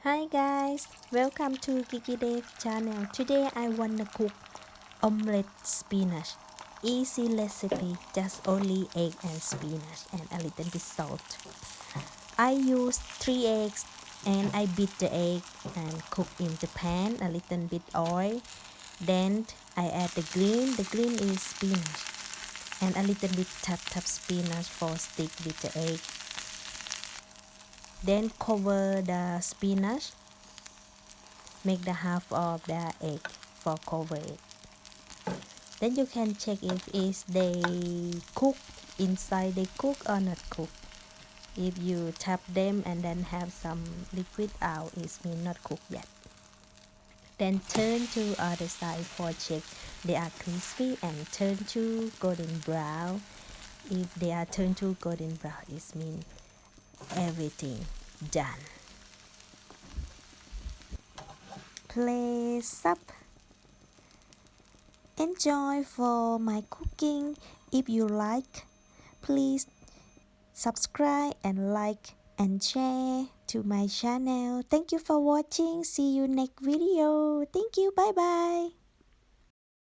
Hi guys, welcome to Kiki Dev channel. Today I wanna cook omelette spinach. Easy recipe, just only egg and spinach and a little bit salt. I use 3 eggs and I beat the egg and cook in the pan a little bit oil. Then I add the green is spinach and a little bit tap spinach for stick with the egg. Then cover the spinach. Make the half of the egg for cover it. Then you can check if they cook inside they cook or not cook. If you tap them and then have some liquid out, it means not cooked yet. Then turn to other side for check they are crispy and turn to golden brown. If they are turned to golden brown, it means everything done. Place up. Enjoy for my cooking. If you like, please subscribe and like and share to my channel. Thank you for watching. See you next video. Thank you. Bye bye.